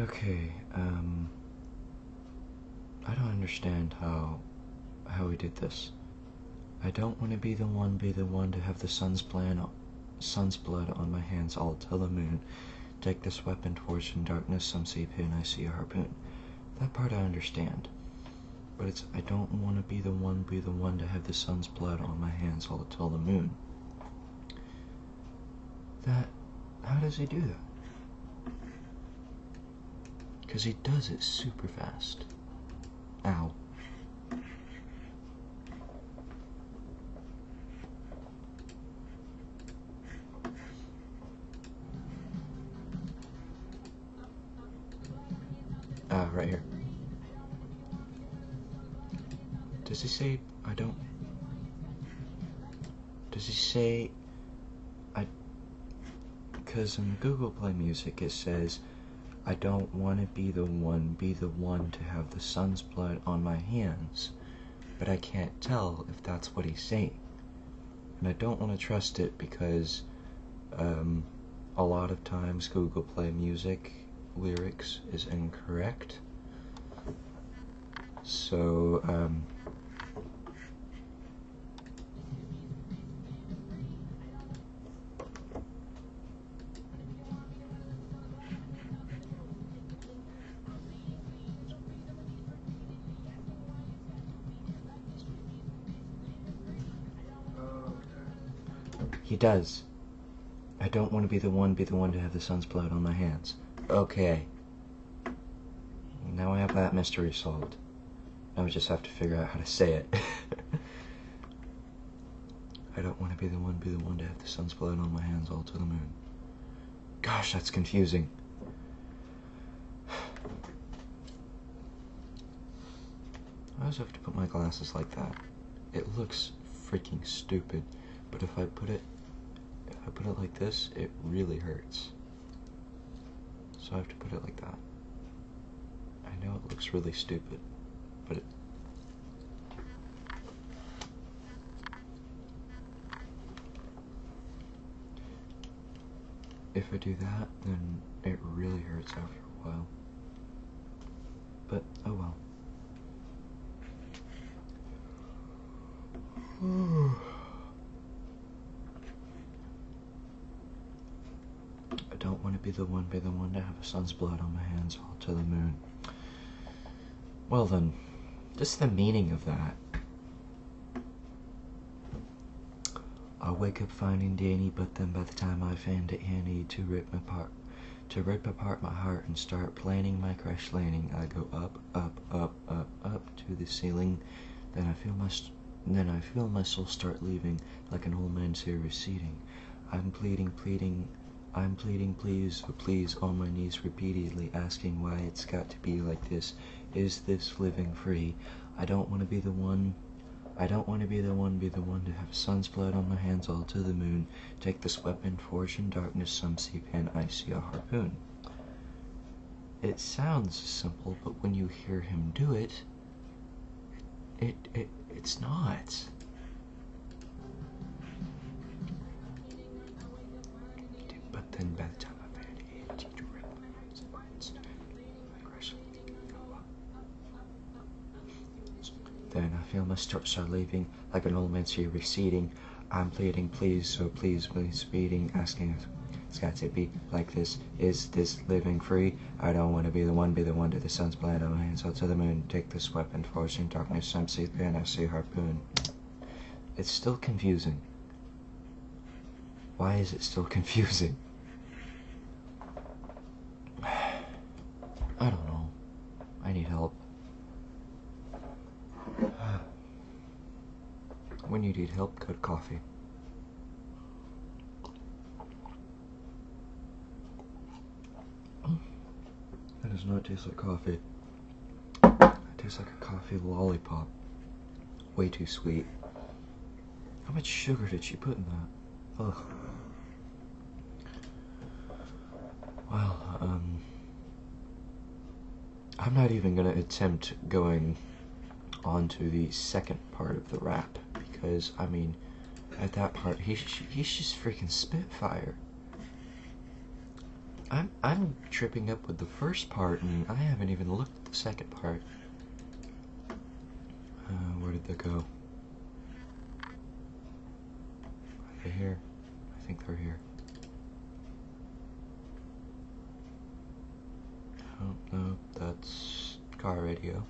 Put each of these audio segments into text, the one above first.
Okay, I don't understand how we did this. I don't want to be the one to have the sun's blood on my hands all till the moon. Take this weapon towards in darkness, some see pin, I see a harpoon. That part I understand. But it's, I don't want to be the one to have the sun's blood on my hands all till the moon. How does he do that? Because he does it super fast. Ow. Right here. Does he say I don't? Does he say I? Because in Google Play Music it says, I don't want to be the one to have the sun's blood on my hands, but I can't tell if that's what he's saying. And I don't want to trust it because a lot of times Google Play Music lyrics is incorrect. So, he does. I don't want to be the one to have the sun's blood on my hands. Okay. Now I have that mystery solved. Now we just have to figure out how to say it. I don't want to be the one to have the sun's blood on my hands all to the moon. Gosh, that's confusing. I also have to put my glasses like that. It looks freaking stupid, but if I put it like this, it really hurts. So I have to put it like that. I know it looks really stupid, but if I do that, then it really hurts after a while. But, oh well. I don't want to be the one to have a sun's blood on my hands all to the moon. Well then, just the meaning of that. I wake up finding Danny, but then by the time I find it handy to rip apart my heart and start planning my crash landing, I go up, up, up, up, up to the ceiling. Then I feel my soul start leaving like an old man's hair receding. I'm pleading, please, on my knees repeatedly, asking why it's got to be like this. Is this living free? I don't want to be the one to have sun's blood on my hands all to the moon. Take this weapon, forged in darkness, some see pen, I see a harpoon. It sounds simple, but when you hear him do it, it's not. But then by the time I find it, to rip my hands apart, my crash go up. Then I feel my steps start leaving like an old man's hair receding. I'm pleading, please, speeding, asking if it's got to be like this. Is this living free? I don't want to be the one to the sun's blood on my hands all to the moon. Take this weapon, forged in darkness, some see pen, I see harpoon. It's still confusing. Why is it still confusing? I don't know. I need help. When you need help, go to coffee. That does not taste like coffee. It tastes like a coffee lollipop. Way too sweet. How much sugar did she put in that? Ugh. Well, I'm not even gonna attempt going on to the second part of the rap, because, I mean, at that part, he's just freaking Spitfire. I'm tripping up with the first part, and I haven't even looked at the second part. Where did they go? Are they here? I think they're here. Oh, no, that's car radio.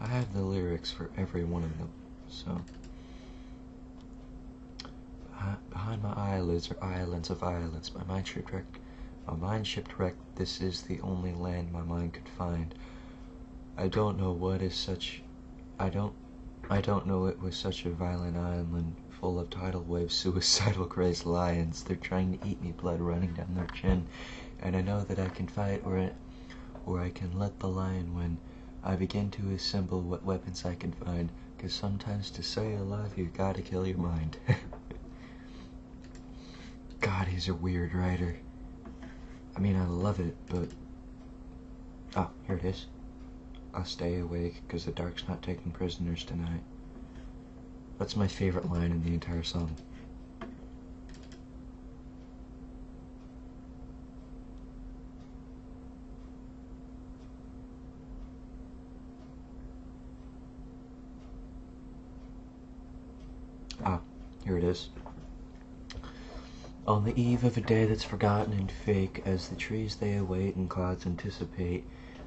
I have the lyrics for every one of them, so. Behind my eyelids are islands of violence. My mind shipwrecked. This is the only land my mind could find. I don't know what is such. I don't know it was such a violent island full of tidal waves, suicidal crazed lions. They're trying to eat me, blood running down their chin. And I know that I can fight, or I can let the lion win. I begin to assemble what weapons I can find, 'cause sometimes to stay alive you gotta kill your mind. God, he's a weird writer. I mean, I love it, but... Oh, here it is. I'll stay awake, 'cause the dark's not taking prisoners tonight. That's my favorite line in the entire song. Ah, here it is. On the eve of a day that's forgotten and fake, as the trees they await and clouds anticipate,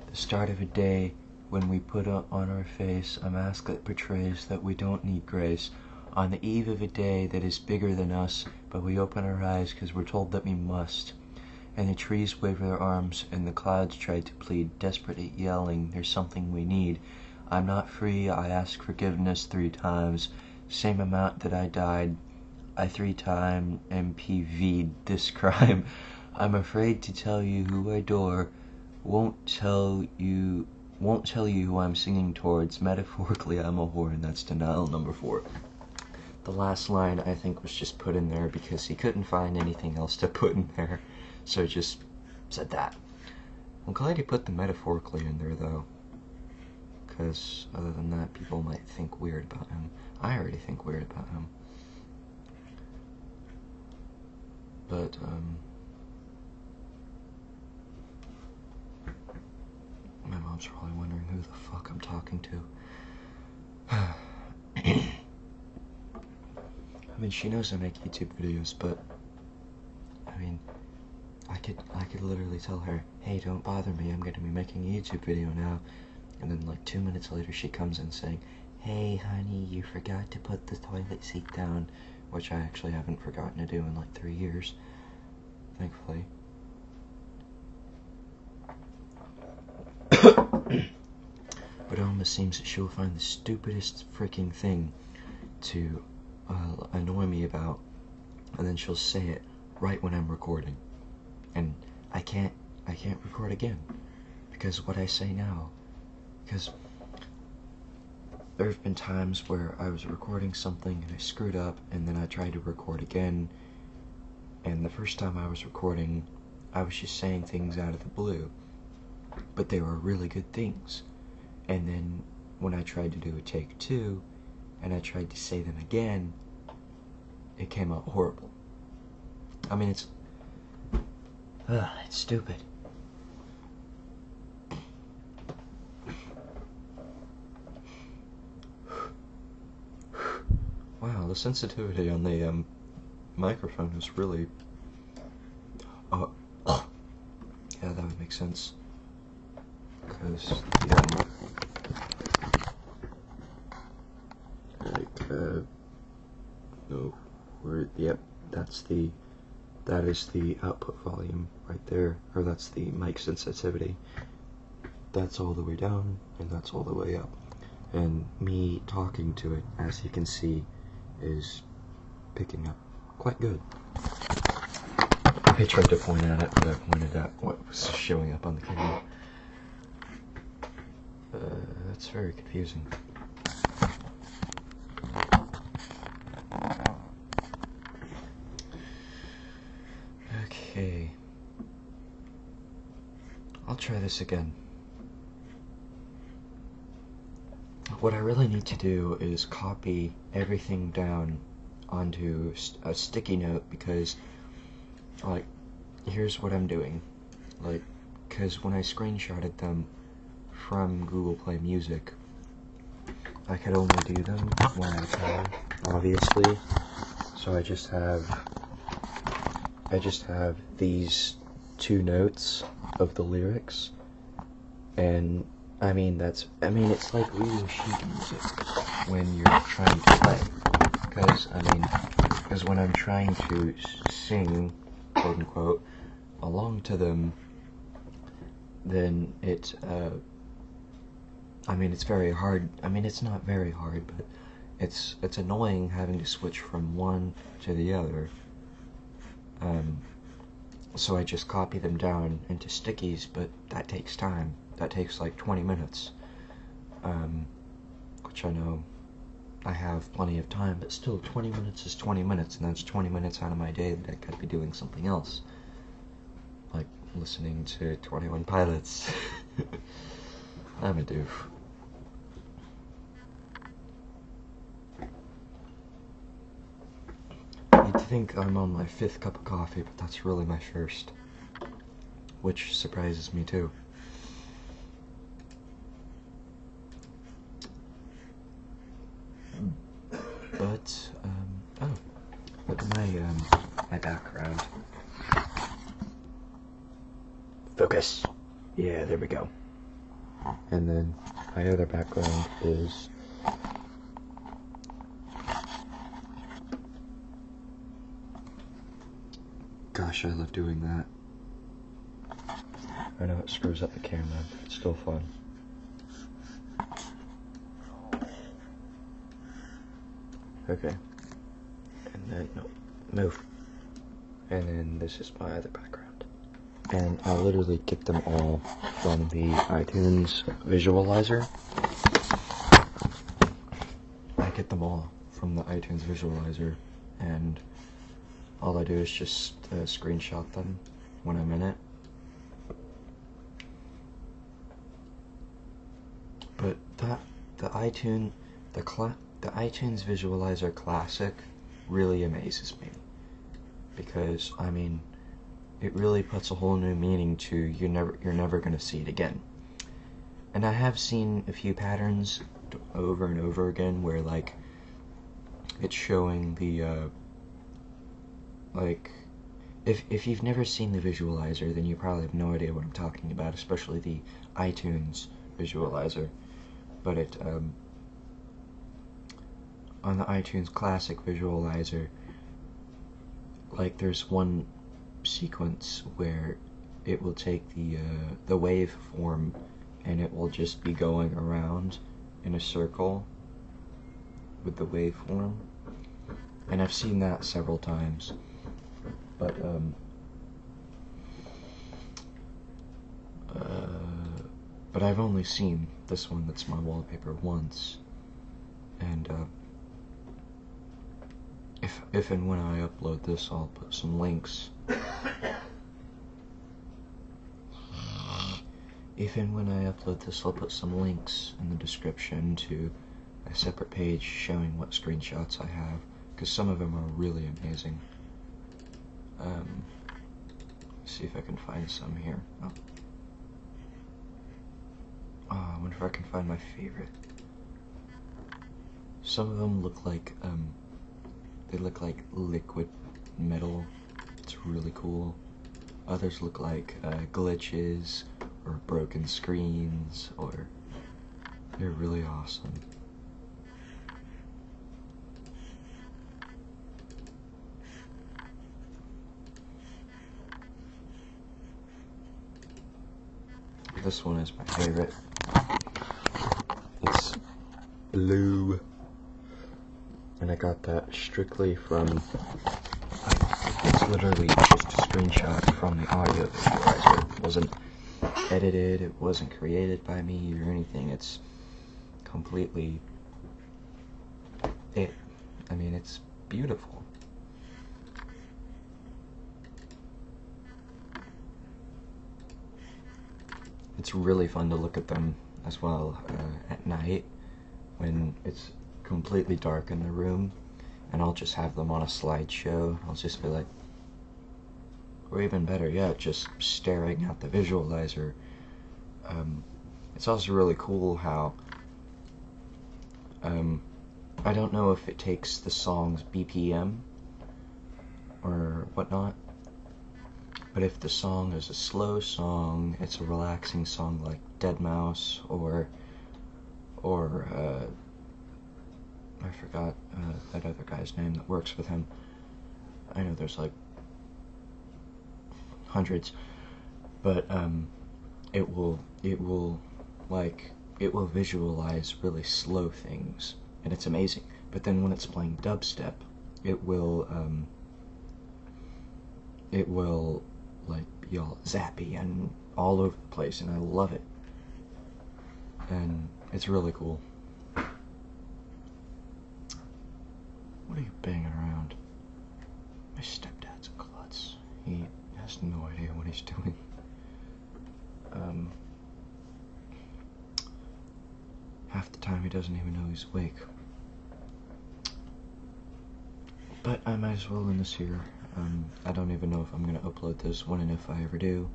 the start of a day when we put on our face a mask that portrays that we don't need grace. On the eve of a day that is bigger than us, but we open our eyes 'cause we're told that we must. And the trees wave their arms and the clouds try to plead, desperate at yelling, there's something we need. I'm not free, I ask forgiveness 3 times, same amount that I died. I 3 time MPV'd this crime. I'm afraid to tell you who I adore. Won't tell you who I'm singing towards. Metaphorically, I'm a whore, and that's denial number 4. The last line, I think, was just put in there because he couldn't find anything else to put in there, so just said that. I'm glad he put the metaphorically in there, though, because other than that, people might think weird about him. I already think weird about him. But, my mom's probably wondering who the fuck I'm talking to. I mean, she knows I make YouTube videos, but, I mean, I could literally tell her, hey, don't bother me, I'm gonna be making a YouTube video now. And then, like, 2 minutes later, she comes in saying, hey, honey, you forgot to put the toilet seat down. Which I actually haven't forgotten to do in like 3 years, thankfully. But it almost seems that she'll find the stupidest freaking thing to annoy me about, and then she'll say it right when I'm recording, and I can't record again because what I say now, because there have been times where I was recording something and I screwed up, and then I tried to record again, and the first time I was recording, I was just saying things out of the blue, but they were really good things. And then when I tried to do a take 2, and I tried to say them again, it came out horrible. I mean, it's stupid. Wow, the sensitivity on the microphone is really... yeah, that would make sense. Because no, yep, that is the output volume right there, or that's the mic sensitivity. That's all the way down, and that's all the way up. And me talking to it, as you can see, is picking up quite good. I tried to point at it, but I pointed at what was showing up on the camera. That's very confusing. Okay. I'll try this again. What I really need to do is copy everything down onto a sticky note, because, like, here's what I'm doing. like, because when I screenshotted them from Google Play Music, I could only do them one at a time, obviously. So I just have these 2 notes of the lyrics, and I mean it's like reading sheet music when you're trying to play, because when I'm trying to sing, quote unquote, along to them, then it's very hard. It's not very hard, but it's annoying having to switch from one to the other. So I just copy them down into stickies, but that takes time. That takes like 20 minutes, which I know I have plenty of time, but still 20 minutes is 20 minutes, and that's 20 minutes out of my day that I could be doing something else, like listening to 21 Pilots. I'm a doof. You'd think I'm on my 5th cup of coffee, but that's really my 1st, which surprises me too. But, oh, look at my background. Focus! Yeah, there we go. And then my other background is gosh, I love doing that. I know it screws up the camera, but it's still fun. Okay. And then, no, move. And then this is my other background. And I literally get them all from the iTunes visualizer. I get them all from the iTunes visualizer, and all I do is just screenshot them when I'm in it. But the iTunes visualizer classic really amazes me, because it really puts a whole new meaning to you're never gonna see it again. And I have seen a few patterns over and over again where like it's showing the like if you've never seen the visualizer, then you probably have no idea what I'm talking about, especially the iTunes visualizer. But it on the iTunes Classic visualizer, like there's one sequence where it will take the waveform and it will just be going around in a circle with the waveform, and I've seen that several times, but I've only seen this one that's my wallpaper once, and if and when I upload this, I'll put some links. If and when I upload this, I'll put some links in the description to a separate page showing what screenshots I have, because some of them are really amazing. See if I can find some here. Oh, I wonder if I can find my favorite. Some of them look like, they look like liquid metal. It's really cool. Others look like glitches or broken screens, or they're really awesome. This one is my favorite. It's blue, and I got that strictly from, it's literally just a screenshot from the audio visualizer. It wasn't edited, it wasn't created by me or anything. It's completely it. It's beautiful. It's really fun to look at them as well at night when it's completely dark in the room, and I'll just have them on a slideshow. I'll just be like, or even better yet, just staring at the visualizer. It's also really cool how, I don't know if it takes the song's BPM or whatnot, but if the song is a slow song, it's a relaxing song like Deadmau5 or I forgot that other guy's name that works with him. I know there's like hundreds, but it will visualize really slow things, and it's amazing. But then when it's playing dubstep, it will like be all zappy and all over the place, and I love it. And it's really cool. What are you banging around? My stepdad's a klutz. He has no idea what he's doing. Half the time he doesn't even know he's awake. But I might as well end this here. I don't even know if I'm gonna upload this one, and if I ever do.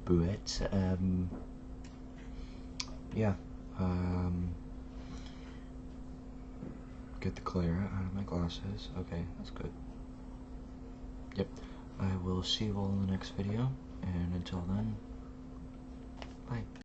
But, yeah. Get the glare out of my glasses. Okay, that's good. Yep. I will see you all in the next video, and until then, bye.